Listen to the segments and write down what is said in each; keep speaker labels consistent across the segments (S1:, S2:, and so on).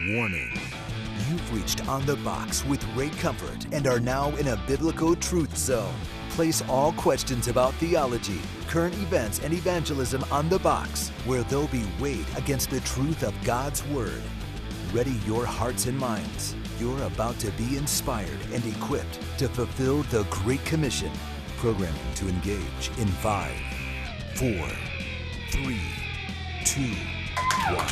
S1: Warning. You've reached On the Box with Ray Comfort and are now in a biblical truth zone. Place all questions about theology, current events, and evangelism on the box, where they'll be weighed against the truth of God's Word. Ready your hearts and minds. You're about to be inspired and equipped to fulfill the Great Commission. Programming to engage in 5, 4, 3, 2, 1.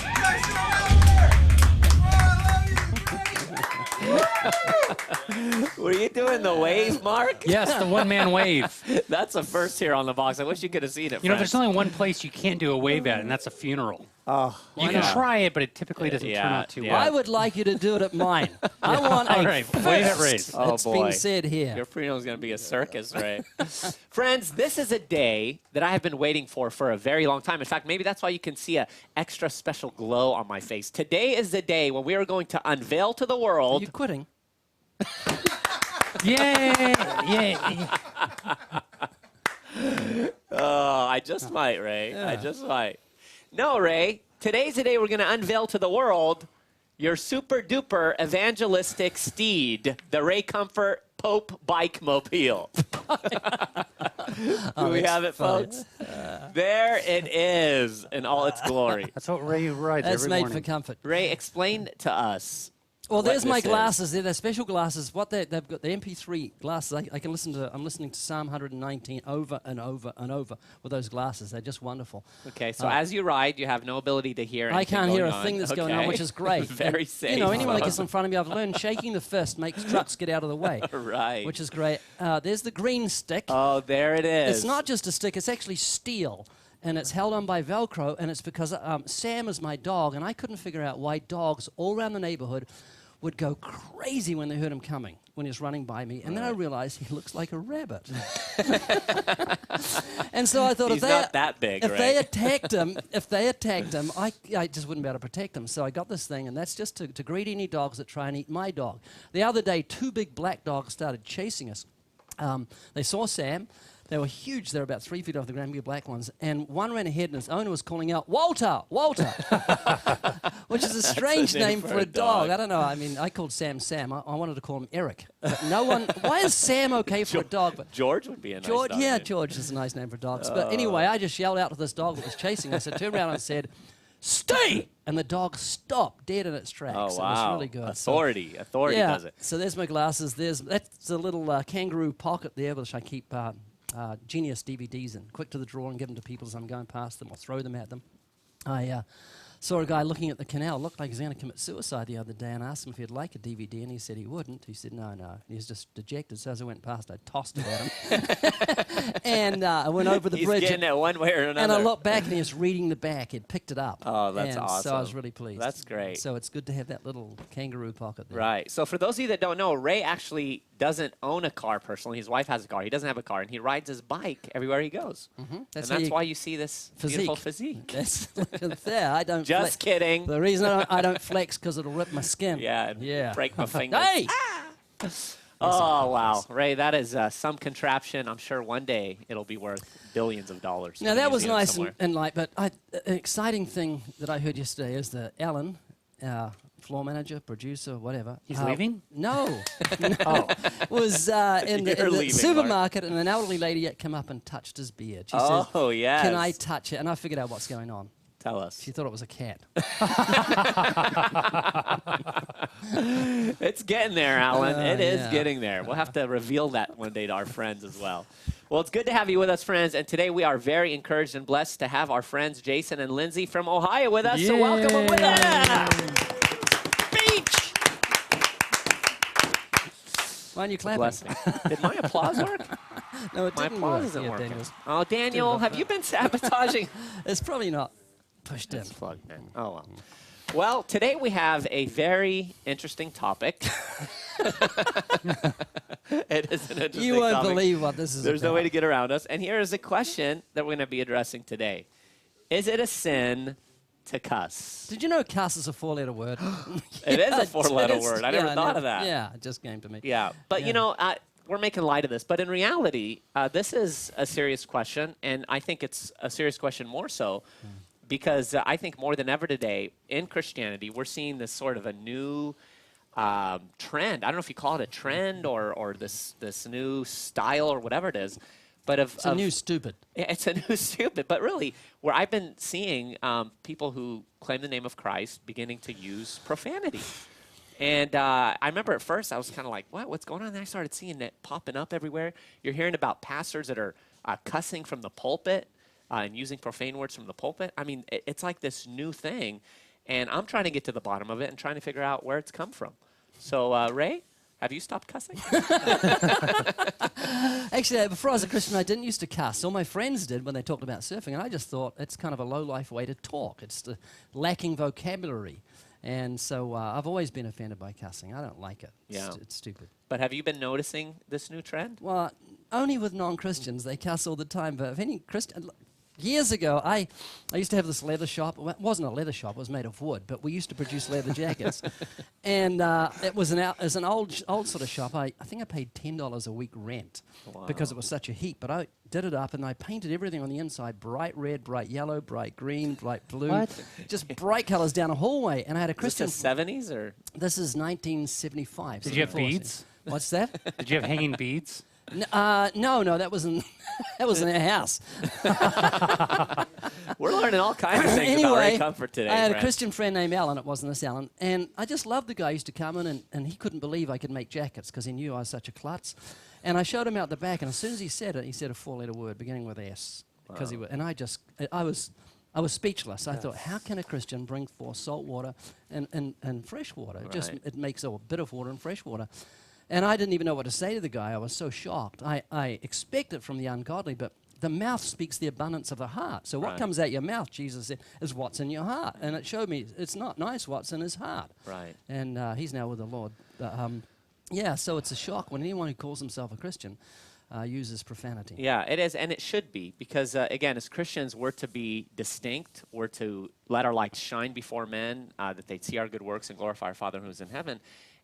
S2: Were you doing the wave, Mark?
S3: Yes, the one-man wave.
S2: That's a first here on the box. I wish you could have seen it.
S3: You know, there's only one place you can't do a wave at, and that's a funeral. Oh, you can try it, but it typically doesn't turn out too well.
S4: I would like you to do it at mine. I want
S3: All
S4: a
S3: right,
S4: first.
S3: wave at Ray's.
S2: Oh,
S4: It's
S2: boy.
S4: been said here.
S2: Your funeral is going to be a circus, right? Friends, this is a day that I have been waiting for a very long time. In fact, maybe that's why you can see an extra special glow on my face. Today is the day when we are going to unveil to the
S4: Are
S2: world.
S4: you quitting?
S3: Yeah.
S2: Oh, I just might, Ray. I just might. No, Ray. Today's the day we're going to unveil to the world your super-duper evangelistic steed, the Ray Comfort Pope Bike Mobile. Do we have it, folks? There it is in all its glory.
S3: That's what Ray rides
S4: That's
S3: every
S4: made
S3: morning.
S4: for comfort.
S2: Ray, explain to us.
S4: Well,
S2: what
S4: there's my
S2: this is.
S4: glasses. They're special glasses. What they've got, the MP3 glasses. I can listen to. I'm listening to Psalm 119 over and over and over with those glasses. They're just wonderful.
S2: Okay, so as you ride, you have no ability to hear anything
S4: I can't hear a
S2: going on.
S4: thing that's going on,
S2: Okay.
S4: which is great.
S2: Very
S4: And,
S2: safe.
S4: You know, anyone that gets in front of me, I've learned shaking the fist makes trucks get out of the way.
S2: Right.
S4: Which is great. There's the green stick.
S2: Oh, there it is.
S4: It's not just a stick, it's actually steel. And it's held on by Velcro, and it's because Sam is my dog, and I couldn't figure out why dogs all around the neighborhood would go crazy when they heard him coming, when he was running by me. And then I realized he looks like a rabbit. And so I thought
S2: He's not that big,
S4: if
S2: right?
S4: they attacked him, I just wouldn't be able to protect him. So I got this thing, and that's just to greet any dogs that try and eat my dog. The other day, 2 big black dogs started chasing us. They saw Sam. They were huge. They were about 3 feet off the ground, big black ones. And one ran ahead, and his owner was calling out, "Walter, Walter," which is a strange name for a dog. I don't know. I mean, I called Sam Sam. I wanted to call him Eric. But no one. Why is Sam okay for a dog? But
S2: George would be a nice
S4: George,
S2: dog
S4: yeah,
S2: name.
S4: George is a nice name for dogs. But anyway, I just yelled out to this dog that was chasing. I said, turned around and said, "Stay!" And the dog stopped dead in its tracks.
S2: Oh,
S4: It was
S2: wow.
S4: really good.
S2: Authority
S4: yeah,
S2: does it.
S4: So there's my glasses. That's a little kangaroo pocket there, which I keep Genius DVDs in. Quick to the drawer and give them to people as I'm going past them or throw them at them. I saw a guy looking at the canal, looked like he was going to commit suicide the other day, and I asked him if he'd like a DVD, and he said he wouldn't. He said, no. He was just dejected. So as I went past, I tossed it at him. And I went over the
S2: He's
S4: bridge.
S2: getting it one way or another.
S4: And I looked back, and he was reading the back. He'd picked it up.
S2: Oh, that's
S4: and
S2: awesome.
S4: So I was really pleased.
S2: That's great.
S4: So it's good to have that little kangaroo pocket there.
S2: Right. So for those of you that don't know, Ray actually doesn't own a car personally. His wife has a car. He doesn't have a car, and he rides his bike everywhere he goes. And
S4: how
S2: that's
S4: you-
S2: why you see this beautiful physique.
S4: That's there. I don't.
S2: Just kidding.
S4: The reason I don't flex because it'll rip my skin.
S2: Yeah, and break my fingers.
S4: Hey!
S2: Oh, wow. Ray, that is some contraption. I'm sure one day it'll be worth billions of dollars.
S4: Now
S2: in a
S4: that was
S2: museum
S4: nice
S2: somewhere.
S4: and light, but an exciting thing that I heard yesterday is that Alan, our floor manager, producer, whatever.
S3: He's leaving?
S4: No. Was in
S2: You're
S4: the
S2: leaving,
S4: supermarket, and an elderly lady came up and touched his beard. She said,
S2: Oh, yes.
S4: "Can I touch it?" And I figured out what's going on.
S2: Tell us.
S4: She thought it was a cat.
S2: It's getting there, Alan. It is
S4: yeah.
S2: getting there. We'll have to reveal that one day to our friends as well. Well, it's good to have you with us, friends. And today we are very encouraged and blessed to have our friends Jason and Lindsay from Ohio with us. So welcome them with us. Beach.
S4: Why aren't you clapping?
S2: Blessing. Did my applause work?
S4: No, it
S2: My
S4: didn't
S2: applause
S4: work.
S2: isn't
S4: Yeah,
S2: working.
S4: Daniel.
S2: Oh, Daniel, have you been sabotaging?
S4: It's probably not pushed in.
S2: It's plugged in. Oh, well. Well, today we have a very interesting topic. It is an interesting
S4: You won't
S2: topic.
S4: believe what this is
S2: There's
S4: about.
S2: no way to get around us. And here is a question that we're going to be addressing today. Is it a sin to cuss?
S4: Did you know cuss is a 4-letter word?
S2: It is a
S4: Yeah,
S2: 4-letter
S4: it is.
S2: word. I never thought of that.
S4: Yeah, it just came to me.
S2: Yeah. But,
S4: Yeah.
S2: you know, we're making light of this. But in reality, this is a serious question. And I think it's a serious question more so because I think more than ever today in Christianity, we're seeing this sort of a new trend. I don't know if you call it a trend or this new style or whatever it is, but
S4: It's a new stupid.
S2: Yeah, it's a new stupid. But really, where I've been seeing people who claim the name of Christ beginning to use profanity. And I remember at first I was kind of like, what's going on? And I started seeing it popping up everywhere. You're hearing about pastors that are cussing from the pulpit and using profane words from the pulpit. I mean, it's like this new thing. And I'm trying to get to the bottom of it and trying to figure out where it's come from. So, Ray, have you stopped cussing?
S4: Actually, before I was a Christian, I didn't used to cuss. All my friends did when they talked about surfing, and I just thought it's kind of a low-life way to talk. It's the lacking vocabulary. And so I've always been offended by cussing. I don't like it.
S2: Yeah.
S4: It's stupid.
S2: But have you been noticing this new trend?
S4: Well, only with non-Christians. They cuss all the time. But if any Christian... Years ago, I used to have this leather shop. Well, it wasn't a leather shop. It was made of wood. But we used to produce leather jackets. And it was an old sort of shop. I think I paid $10 a week rent because it was such a heap. But I did it up, and I painted everything on the inside bright red, bright yellow, bright green, bright blue.
S3: What?
S4: Just bright colors down a hallway. And I had a Christian...
S2: Is this the 70s? Or?
S4: This is 1975.
S3: Did you have
S4: 74.
S3: beads?
S4: What's that?
S3: Did you have hanging beads?
S4: No, that was in our house.
S2: We're learning all kinds of things about Ray Comfort today.
S4: I had a
S2: friend.
S4: Christian friend named Alan. It wasn't this Alan. And I just loved the guy. He used to come in, and he couldn't believe I could make jackets because he knew I was such a klutz. And I showed him out the back, and as soon as he said it, he said a four-letter word beginning with S. And I was speechless. I thought, how can a Christian bring forth salt water and fresh water? It makes a bit of water and fresh water. And I didn't even know what to say to the guy. I was so shocked. I expect it from the ungodly, but the mouth speaks the abundance of the heart. So what comes out your mouth, Jesus said, is what's in your heart. And it showed me it's not nice what's in his heart.
S2: Right.
S4: And he's now with the Lord. Yeah, so it's a shock when anyone who calls himself a Christian uses profanity.
S2: Yeah, it is, and it should be, because, again, as Christians, we're to be distinct. We're to let our light shine before men, that they'd see our good works and glorify our Father who is in heaven.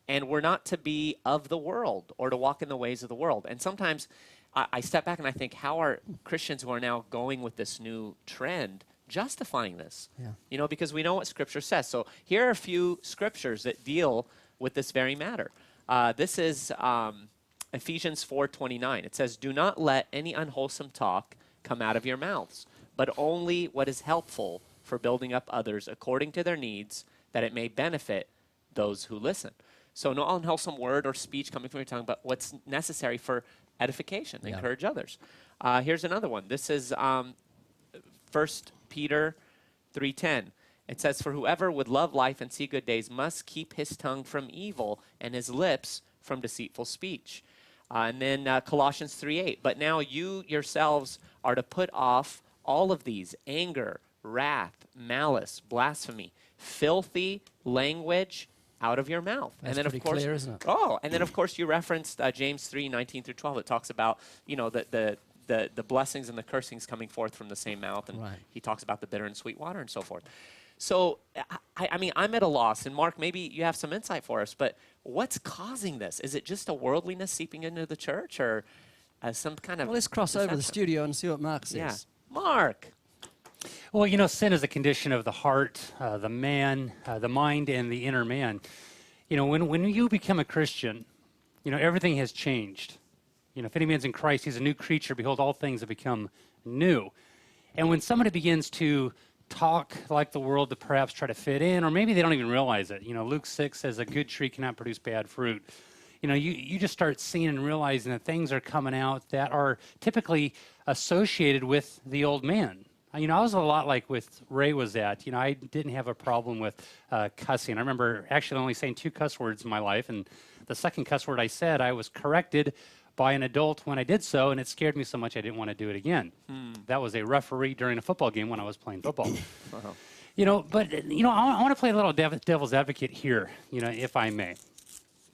S2: And we're not to be of the world or to walk in the ways of the world. And sometimes I step back and I think, how are Christians who are now going with this new trend justifying this?
S4: Yeah.
S2: You know, because we know what Scripture says. So here are a few Scriptures that deal with this very matter. This is Ephesians 4:29. It says, "Do not let any unwholesome talk come out of your mouths, but only what is helpful for building up others according to their needs, that it may benefit those who listen." So no unwholesome word or speech coming from your tongue, but what's necessary for edification, encourage others. Here's another one. This is 1 Peter 3:10. It says, "For whoever would love life and see good days must keep his tongue from evil and his lips from deceitful speech." And then Colossians 3:8. "But now you yourselves are to put off all of these: anger, wrath, malice, blasphemy, filthy language out of your mouth."
S4: That's
S2: and then,
S4: pretty
S2: of course,
S4: clear, isn't it?
S2: Oh, and then of course you referenced James 3:19 through 12. It talks about, you know, the blessings and the cursings coming forth from the same mouth, and he talks about the bitter and sweet water and so forth. So, I mean, I'm at a loss, and Mark, maybe you have some insight for us, but what's causing this? Is it just a worldliness seeping into the church, or some kind of...
S4: Well, let's cross over the studio and see what Mark says.
S2: Yeah. Mark!
S3: Well, you know, sin is a condition of the heart, the man, the mind, and the inner man. You know, when you become a Christian, you know, everything has changed. You know, if any man's in Christ, he's a new creature. Behold, all things have become new. And when somebody begins to talk like the world to perhaps try to fit in, or maybe they don't even realize it. You know, Luke 6 says a good tree cannot produce bad fruit. You know, you just start seeing and realizing that things are coming out that are typically associated with the old man. You know, I was a lot like with Ray was at. You know, I didn't have a problem with cussing. I remember actually only saying 2 cuss words in my life, and the second cuss word I said, I was corrected by an adult when I did so, and it scared me so much I didn't want to do it again. That was a referee during a football game when I was playing football. You know, but, you know, I want to play a little devil's advocate here, you know, if I may.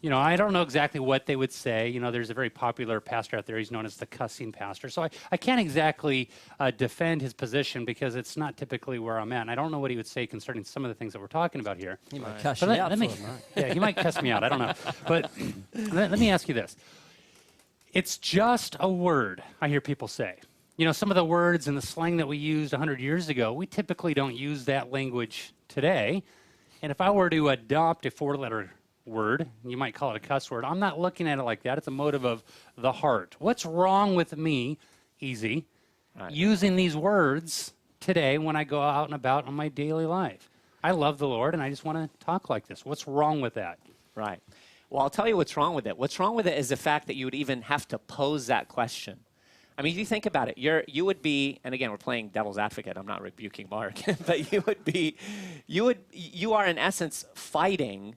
S3: You know, I don't know exactly what they would say. You know, there's a very popular pastor out there. He's known as the cussing pastor. So I can't exactly defend his position because it's not typically where I'm at. And I don't know what he would say concerning some of the things that we're talking about here.
S4: He might cuss you out for it, Mark.
S3: Yeah, he might cuss me out. I don't know. But let me ask you this. It's just a word, I hear people say. Some of the words and the slang that we used 100 years ago, we typically don't use that language today. And if I were to adopt a 4-letter word, you might call it a cuss word, I'm not looking at it like that. It's a motive of the heart. What's wrong with me, easy, using these words today when I go out and about in my daily life? I love the Lord, and I just want to talk like this. What's wrong with that?
S2: Right. Well, I'll tell you what's wrong with it. What's wrong with it is the fact that you would even have to pose that question. I mean, if you think about it, you would be, and again, we're playing devil's advocate. I'm not rebuking Mark, but you are in essence fighting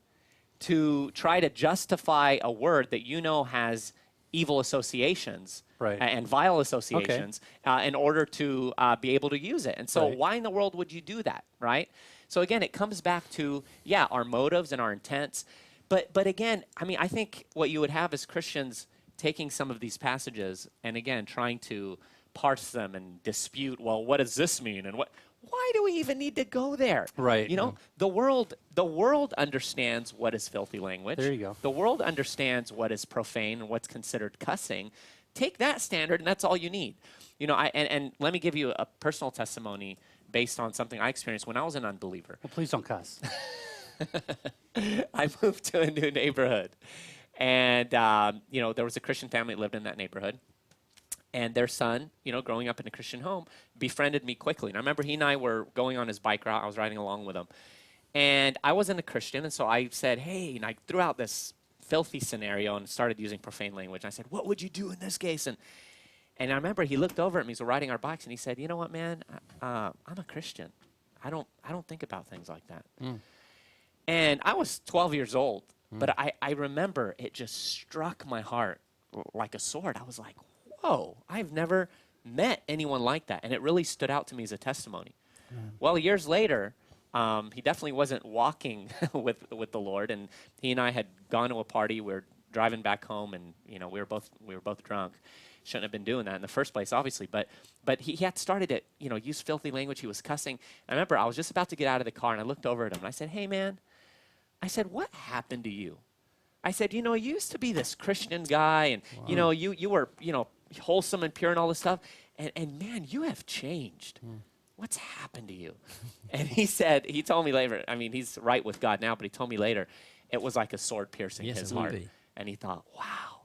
S2: to try to justify a word that you know has evil associations and vile associations in order to be able to use it. And so why in the world would you do that, right? So again, it comes back to, our motives and our intents. But again, I mean, I think what you would have is Christians taking some of these passages and again, trying to parse them and dispute, well, what does this mean? And why do we even need to go there?
S3: Right.
S2: The world understands what is filthy language.
S3: There you go.
S2: The world understands what is profane and what's considered cussing. Take that standard, and that's all you need. And let me give you a personal testimony based on something I experienced when I was an unbeliever.
S3: Well, please don't cuss.
S2: I moved to a new neighborhood, and there was a Christian family that lived in that neighborhood. And their son, growing up in a Christian home, befriended me quickly. And I remember he and I were going on his bike route. I was riding along with him. And I wasn't a Christian, and so I said, hey, and I threw out this filthy scenario and started using profane language. I said, what would you do in this case? And I remember he looked over at me, so riding our bikes, and he said, you know what, man, I'm a Christian. I don't think about things like that. And I was 12 years old, but I remember it just struck my heart like a sword. I was like, whoa, I've never met anyone like that. And it really stood out to me as a testimony. Well, years later, he definitely wasn't walking with the Lord. And he and I had gone to a party. We were driving back home, and we were both drunk. Shouldn't have been doing that in the first place, obviously. But he had started to use filthy language. He was cussing. I remember I was just about to get out of the car, and I looked over at him, and I said, hey, man, I said, what happened to you? I said, you used to be this Christian guy, and you were wholesome and pure and all this stuff, and man, you have changed. What's happened to you? And he told me later, I mean, he's right with God now, but he told me later, it was like a sword piercing his heart. And he thought, wow.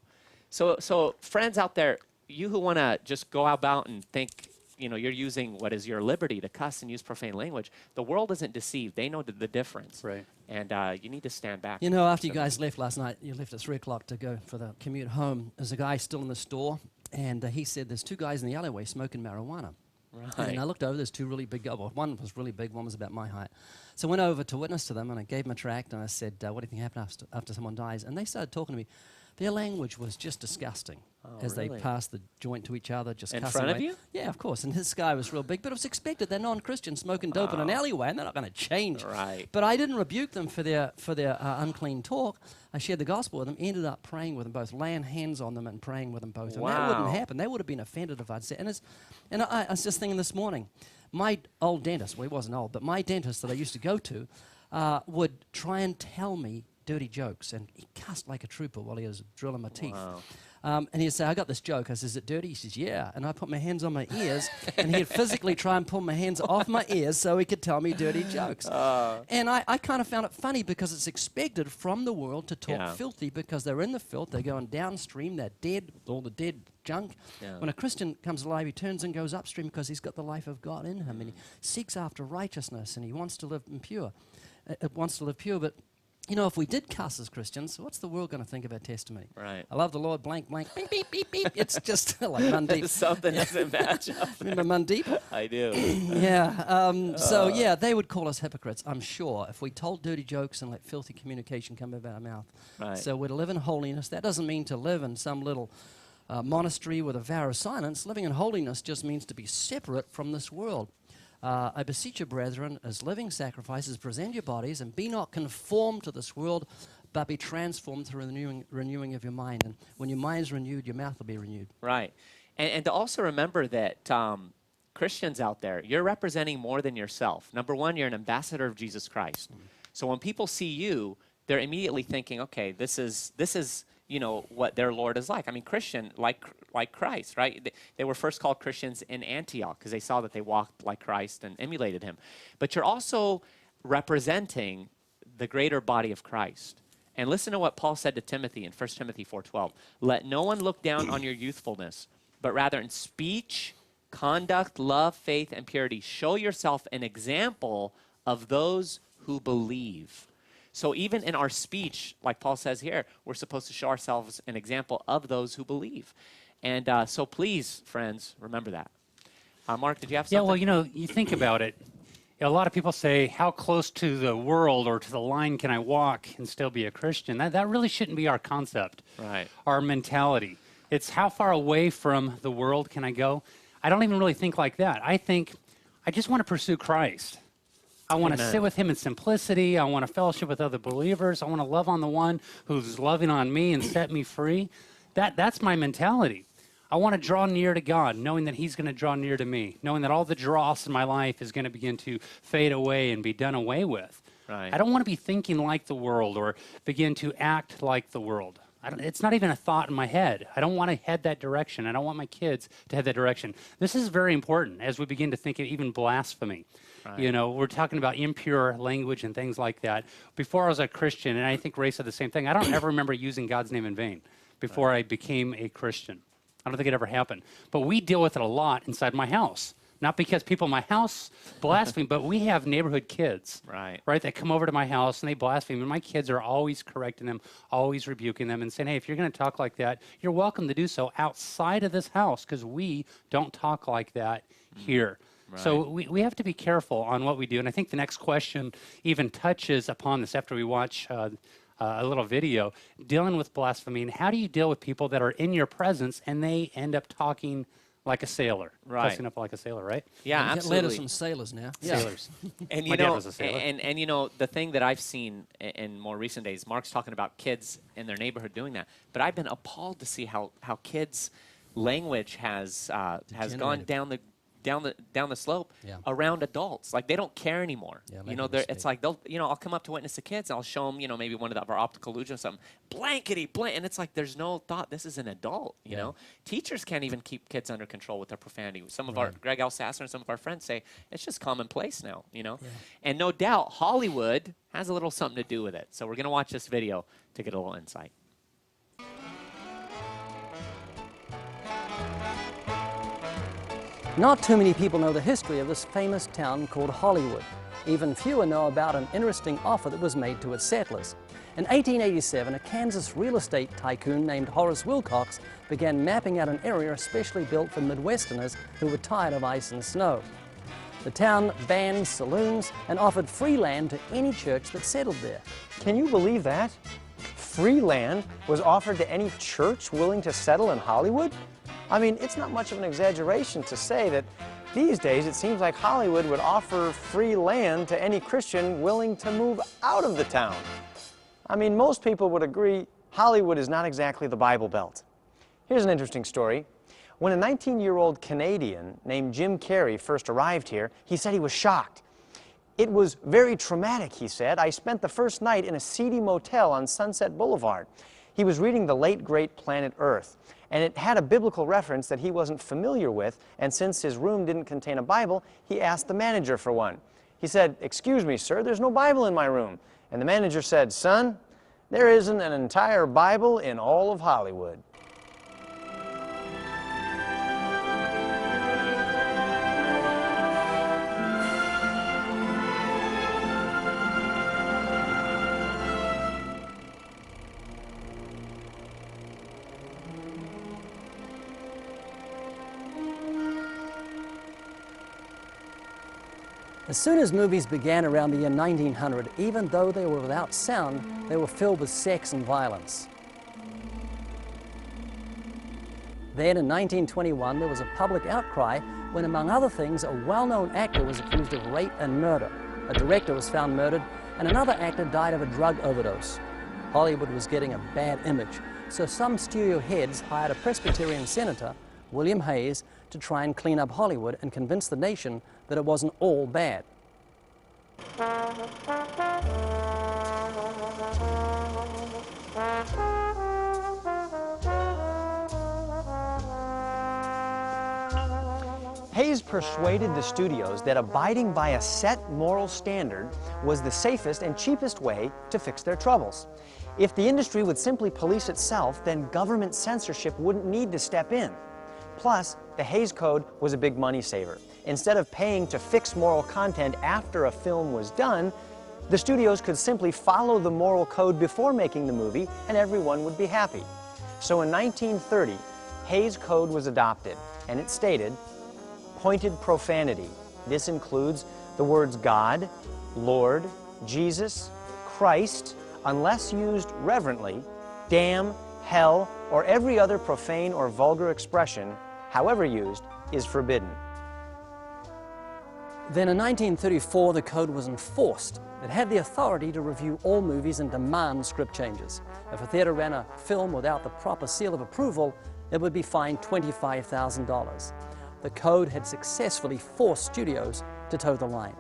S2: So friends out there, you who want to just go about and think, you're using what is your liberty to cuss and use profane language, the world isn't deceived. They know the difference.
S3: Right.
S2: And you need to stand back.
S4: After you guys left last night, you left at 3 o'clock to go for the commute home. There's a guy still in the store, and he said there's 2 guys in the alleyway smoking marijuana.
S2: Right.
S4: And I looked over, there's 2 really big guys. Well, one was really big, one was about my height. So I went over to witness to them, and I gave them a tract, and I said, what do you think happens after someone dies? And they started talking to me. Their language was just disgusting as they passed the joint to each other, just
S2: in
S4: cussing
S2: front
S4: away.
S2: of you?
S4: Yeah, of course. And this guy was real big, but it was expected. They're non-Christians smoking dope in an alleyway, and they're not going to change.
S2: Right.
S4: But I didn't rebuke them for their unclean talk. I shared the gospel with them, ended up praying with them both, laying hands on them and praying with them both. And that wouldn't happen. They would have been offended if I'd said. And I was just thinking this morning, my old dentist, well, he wasn't old, but my dentist that I used to go to would try and tell me dirty jokes, and he cussed like a trooper while he was drilling my teeth. And he'd say, I got this joke. I said, is it dirty? He says, yeah. And I put my hands on my ears, and he'd physically try and pull my hands off my ears so he could tell me dirty jokes. And I kind of found it funny because it's expected from the world to talk filthy because they're in the filth. They're going downstream. They're dead, all the dead junk. When a Christian comes alive, he turns and goes upstream because he's got the life of God in him, and he seeks after righteousness, and he wants to live pure. But if we did cuss as Christians, what's the world going to think of our testimony?
S2: Right.
S4: I love the Lord, blank, blank, beep, beep, beep, beep. It's just like Mandeep.
S2: Something doesn't match up.
S4: Remember Mandeep?
S2: I do.
S4: Yeah. They would call us hypocrites, I'm sure, if we told dirty jokes and let filthy communication come out of our mouth.
S2: Right.
S4: So we're to live in holiness. That doesn't mean to live in some little monastery with a vow of silence. Living in holiness just means to be separate from this world. I beseech you, brethren, as living sacrifices, present your bodies, and be not conformed to this world, but be transformed through the renewing of your mind. And when your mind is renewed, your mouth will be renewed.
S2: Right. And to also remember that Christians out there, you're representing more than yourself. Number one, you're an ambassador of Jesus Christ. So when people see you, they're immediately thinking, okay, this is you know, what their Lord is like. I mean, Christian, like Christ, right? They were first called Christians in Antioch because they saw that they walked like Christ and emulated him. But you're also representing the greater body of Christ. And listen to what Paul said to Timothy in 1 Timothy 4:12. Let no one look down on your youthfulness, but rather in speech, conduct, love, faith, and purity, show yourself an example of those who believe. So even in our speech, like Paul says here, we're supposed to show ourselves an example of those who believe. And so please, friends, remember that. Mark, did you have something?
S3: Yeah, well, you know, you think about it. A lot of people say, how close to the world or to the line can I walk and still be a Christian? That really shouldn't be our concept,
S2: right?
S3: Our mentality. It's how far away from the world can I go? I don't even really think like that. I think I just want to pursue Christ. I want to sit with him in simplicity. I want to fellowship with other believers. I want to love on the one who's loving on me and set me free. That's my mentality. I want to draw near to God, knowing that he's going to draw near to me, knowing that all the dross in my life is going to begin to fade away and be done away with.
S2: Right.
S3: I don't want to be thinking like the world or begin to act like the world. It's not even a thought in my head. I don't want to head that direction. I don't want my kids to head that direction. This is very important as we begin to think of even blasphemy. Right. You know, we're talking about impure language and things like that. Before I was a Christian, and I think Ray said the same thing, I don't ever remember using God's name in vain before I became a Christian. I don't think it ever happened. But we deal with it a lot inside my house. Not because people in my house blaspheme, but we have neighborhood kids, right, that come over to my house and they blaspheme. And my kids are always correcting them, always rebuking them and saying, hey, if you're going to talk like that, you're welcome to do so outside of this house because we don't talk like that here. Right. So we have to be careful on what we do. And I think the next question even touches upon this after we watch a little video dealing with blasphemy. And how do you deal with people that are in your presence and they end up talking like a sailor, dressing up like a sailor, right?
S2: Yeah,
S4: you
S2: absolutely.
S4: Get letters from sailors now.
S3: Sailors.
S2: And
S3: My dad was a sailor.
S2: And you know, the thing that I've seen in more recent days, Mark's talking about kids in their neighborhood doing that, but I've been appalled to see how kids' language has gone down the slope around adults. Like they don't care anymore. Yeah, you know, it's like they'll, you know, I'll come up to witness the kids and I'll show them, you know, maybe one of our optical illusions or something, blankety blank, and it's like there's no thought. This is an adult. You know, teachers can't even keep kids under control with their profanity. Some of our Greg Alsasser and some of our friends say it's just commonplace now. You know, and no doubt Hollywood has a little something to do with it. So we're gonna watch this video to get a little insight.
S4: Not too many people know the history of this famous town called Hollywood. Even fewer know about an interesting offer that was made to its settlers. In 1887, a Kansas real estate tycoon named Horace Wilcox began mapping out an area especially built for Midwesterners who were tired of ice and snow. The town banned saloons and offered free land to any church that settled there.
S5: Can you believe that? Free land was offered to any church willing to settle in Hollywood? I mean, it's not much of an exaggeration to say that these days it seems like Hollywood would offer free land to any Christian willing to move out of the town. I mean, most people would agree Hollywood is not exactly the Bible Belt. Here's an interesting story. When a 19-year-old Canadian named Jim Carrey first arrived here, he said he was shocked. It was very traumatic, he said. I spent the first night in a seedy motel on Sunset Boulevard. He was reading the late, great Planet Earth, and it had a biblical reference that he wasn't familiar with, and since his room didn't contain a Bible, he asked the manager for one. He said, "Excuse me, sir, there's no Bible in my room." And the manager said, "Son, there isn't an entire Bible in all of Hollywood."
S4: As soon as movies began around the year 1900, even though they were without sound, they were filled with sex and violence. Then in 1921, there was a public outcry when, among other things, a well-known actor was accused of rape and murder. A director was found murdered, and another actor died of a drug overdose. Hollywood was getting a bad image, so some studio heads hired a Presbyterian senator, William Hayes, to try and clean up Hollywood and convince the nation that it wasn't all bad.
S5: Hayes persuaded the studios that abiding by a set moral standard was the safest and cheapest way to fix their troubles. If the industry would simply police itself, then government censorship wouldn't need to step in. Plus, the Hayes Code was a big money saver. Instead of paying to fix moral content after a film was done, the studios could simply follow the moral code before making the movie and everyone would be happy. So in 1930, Hayes Code was adopted, and it stated, pointed profanity. This includes the words God, Lord, Jesus, Christ, unless used reverently, damn, hell, or every other profane or vulgar expression, however used, is forbidden.
S4: Then in 1934, the code was enforced. It had the authority to review all movies and demand script changes. If a theater ran a film without the proper seal of approval, it would be fined $25,000. The code had successfully forced studios to toe the line.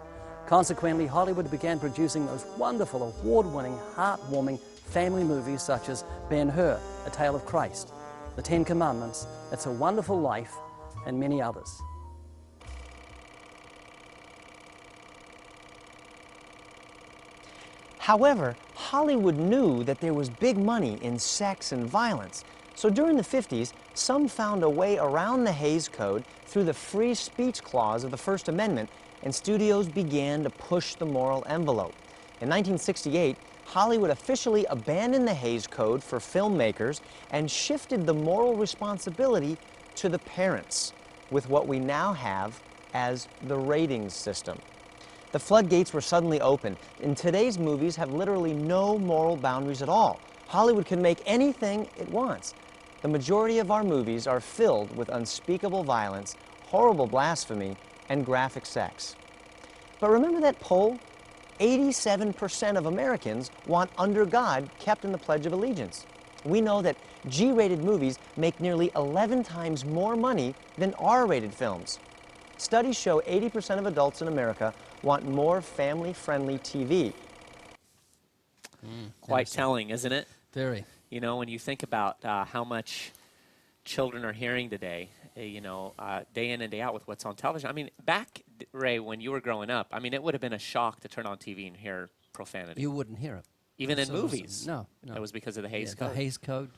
S4: Consequently, Hollywood began producing those wonderful, award-winning, heartwarming family movies such as Ben-Hur, A Tale of Christ, The Ten Commandments, It's a Wonderful Life, and many others.
S5: However, Hollywood knew that there was big money in sex and violence. So during the 50s, some found a way around the Hayes Code through the free speech clause of the First Amendment, and studios began to push the moral envelope. In 1968, Hollywood officially abandoned the Hayes Code for filmmakers and shifted the moral responsibility to the parents with what we now have as the ratings system. The floodgates were suddenly open, and today's movies have literally no moral boundaries at all. Hollywood can make anything it wants. The majority of our movies are filled with unspeakable violence, horrible blasphemy, and graphic sex. But remember that poll? 87% of Americans want Under God kept in the Pledge of Allegiance. We know that G-rated movies make nearly 11 times more money than R-rated films. Studies show 80% of adults in America want more family-friendly TV.
S2: Quite telling, isn't it?
S4: Very.
S2: You know, when you think about how much children are hearing today, day in and day out with what's on television. I mean, back, Ray, when you were growing up, I mean, it would have been a shock to turn on TV and hear profanity.
S4: You wouldn't hear it.
S2: Even in movies.
S4: No.
S2: It was because of the Hayes Code.
S4: The Hayes Code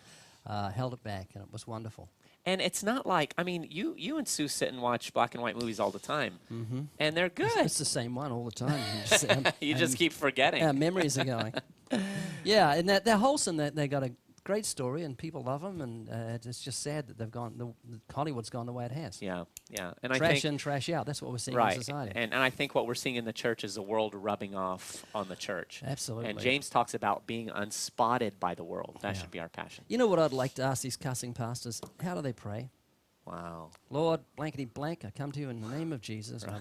S4: held it back, and it was wonderful.
S2: And it's not like, I mean, you and Sue sit and watch black and white movies all the time, and they're good.
S4: It's the same one all the time.
S2: You just keep forgetting.
S4: Our memories are going. Yeah, and they're wholesome. They got a great story, and people love them, and it's just sad that they've gone. Hollywood's gone the way it has.
S2: Yeah. And I
S4: trash
S2: think,
S4: in, trash out. That's what we're seeing
S2: right.
S4: in society.
S2: And I think what we're seeing in the church is the world rubbing off on the church.
S4: Absolutely.
S2: And James talks about being unspotted by the world. That should be our passion.
S4: You know what I'd like to ask these cussing pastors? How do they pray?
S2: Wow.
S4: Lord, blankety blank, I come to you in the name of Jesus.
S2: Right.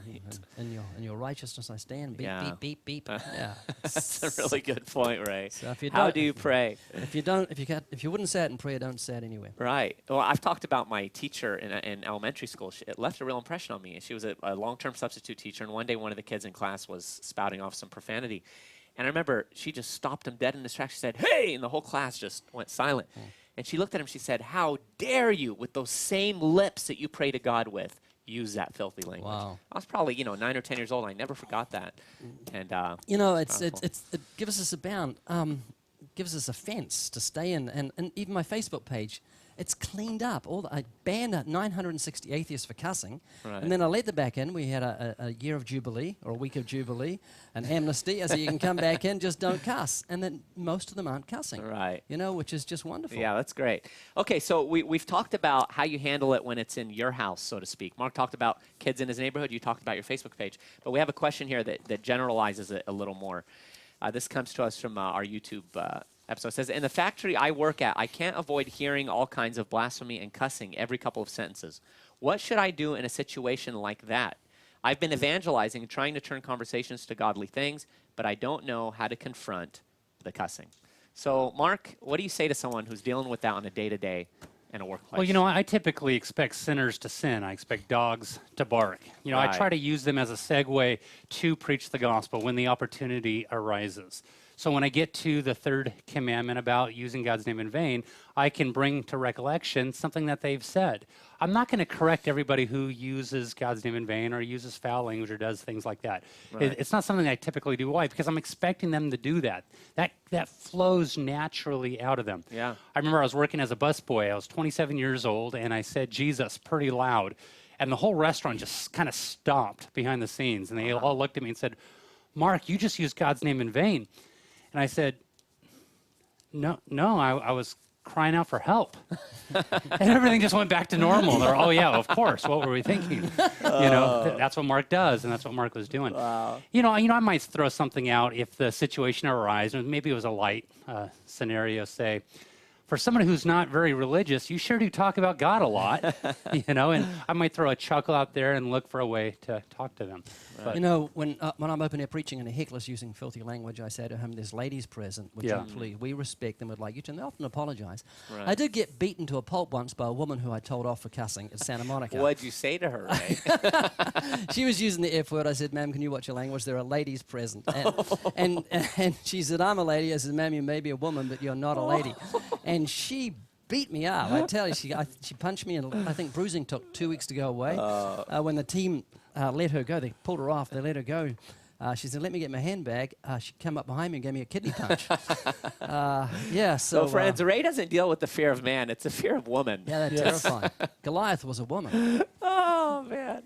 S4: In your righteousness I stand. Beep,
S2: Yeah.
S4: beep, beep, beep. Yeah.
S2: That's a really good point, Ray.
S4: So if you
S2: How
S4: don't-
S2: do you pray?
S4: If you wouldn't say it in prayer, don't say it anywhere.
S2: Right. Well, I've talked about my teacher in elementary school. It left a real impression on me. She was a long-term substitute teacher, and one day one of the kids in class was spouting off some profanity. And I remember she just stopped him dead in his tracks. She said, "Hey!" And the whole class just went silent. And she looked at him, she said, "How dare you, with those same lips that you pray to God with, use that filthy language?"
S4: Wow.
S2: I was probably, 9 or 10 years old. I never forgot that. And
S4: It gives us a bound, gives us a fence to stay in, and even my Facebook page, it's cleaned up. I banned 960 atheists for cussing,
S2: Right.
S4: and then I let them back in. We had a year of Jubilee, or a week of Jubilee, an amnesty. I said, you can come back in, just don't cuss. And then most of them aren't cussing.
S2: Right.
S4: Which is just wonderful.
S2: Yeah, that's great. Okay, so we've talked about how you handle it when it's in your house, so to speak. Mark talked about kids in his neighborhood. You talked about your Facebook page. But we have a question here that generalizes it a little more. This comes to us from our YouTube episode. It says, in the factory I work at, I can't avoid hearing all kinds of blasphemy and cussing every couple of sentences. What should I do in a situation like that? I've been evangelizing and trying to turn conversations to godly things, but I don't know how to confront the cussing. So, Mark, what do you say to someone who's dealing with that on a day-to-day in a workplace?
S3: Well, I typically expect sinners to sin. I expect dogs to bark. I try
S2: Right.
S3: to use them as a segue to preach the gospel when the opportunity arises. So when I get to the third commandment about using God's name in vain, I can bring to recollection something that they've said. I'm not going to correct everybody who uses God's name in vain or uses foul language or does things like that.
S2: Right.
S3: It's not something I typically do. Why? Because I'm expecting them to do that. That flows naturally out of them.
S2: Yeah.
S3: I remember I was working as a busboy. I was 27 years old, and I said Jesus pretty loud. And the whole restaurant just kind of stopped behind the scenes. And they all looked at me and said, Mark, you just used God's name in vain. And I said, no, I was crying out for help. And everything just went back to normal. They're, oh, yeah, of course. What were we thinking? You know, that's what Mark does, and that's what Mark was doing.
S2: Wow.
S3: You know, I might throw something out if the situation arises. Maybe it was a light scenario, say, for somebody who's not very religious, you sure do talk about God a lot, you know, and I might throw a chuckle out there and look for a way to talk to them.
S2: Right.
S3: But
S4: You know, when I'm open air preaching and a heckler's using filthy language, I say to him, there's ladies present, would you please, we respect them, would like you to, and they often apologize.
S2: Right.
S4: I did get beaten to a pulp once by a woman who I told off for cussing at Santa Monica.
S2: What'd you say to her, Ray?
S4: She was using the F word. I said, ma'am, can you watch your language? There are ladies present. And she said, I'm a lady. I said, ma'am, you may be a woman, but you're not a lady. And she beat me up. I tell you, she punched me, and I think bruising took 2 weeks to go away. When the team let her go, they pulled her off, they let her go. She said, let me get my handbag. She came up behind me and gave me a kidney punch. So...
S2: So, friends, Ray doesn't deal with the fear of man. It's the fear of woman.
S4: Yeah, that's terrifying. Goliath was a woman.
S2: Oh, man.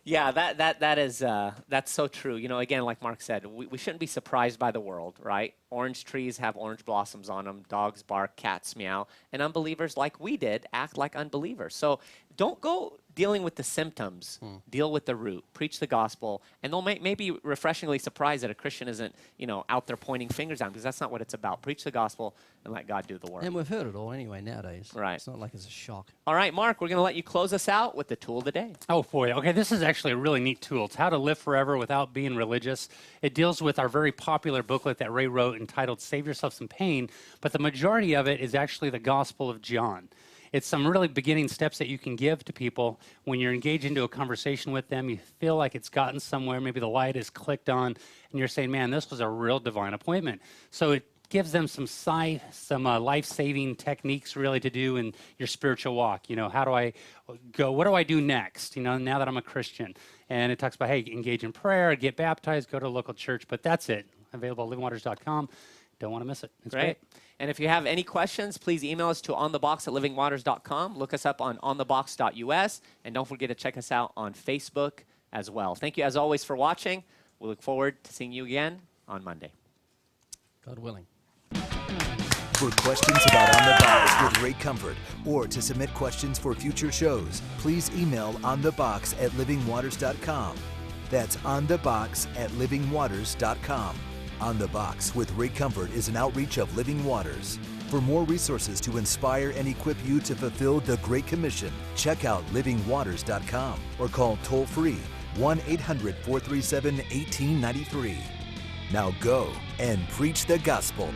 S2: Yeah, that's so true. You know, again, like Mark said, we shouldn't be surprised by the world, right? Orange trees have orange blossoms on them. Dogs bark, cats meow. And unbelievers, like we did, act like unbelievers. So don't go dealing with the symptoms. Deal with the root. Preach the gospel. And they'll may be refreshingly surprised that a Christian isn't, you know, out there pointing fingers at them, because that's not what it's about. Preach the gospel and let God do the work.
S4: And we've heard it all anyway nowadays.
S2: Right.
S4: It's not like it's a shock.
S2: All right, Mark, we're going to let you close us out with the tool of the day.
S3: Oh, boy. Okay, this is actually a really neat tool. It's how to live forever without being religious. It deals with our very popular booklet that Ray wrote entitled Save Yourself Some Pain, but the majority of it is actually the Gospel of John. It's some really beginning steps that you can give to people when you're engaged into a conversation with them. You feel like it's gotten somewhere. Maybe the light is clicked on, and you're saying, man, this was a real divine appointment. So it gives them some life-saving techniques really to do in your spiritual walk. You know, how do I go? What do I do next, you know, now that I'm a Christian? And it talks about, hey, engage in prayer, get baptized, go to a local church. But that's it. Available at livingwaters.com. Don't want to miss it. It's great.
S2: And if you have any questions, please email us to onthebox@livingwaters.com. Look us up on onthebox.us. And don't forget to check us out on Facebook as well. Thank you, as always, for watching. We look forward to seeing you again on Monday.
S4: God willing.
S1: For questions about On the Box with Ray Comfort, or to submit questions for future shows, please email onthebox@livingwaters.com. That's onthebox@livingwaters.com. On the Box with Ray Comfort is an outreach of Living Waters. For more resources to inspire and equip you to fulfill the Great Commission, check out livingwaters.com or call toll-free 1-800-437-1893. Now go and preach the gospel.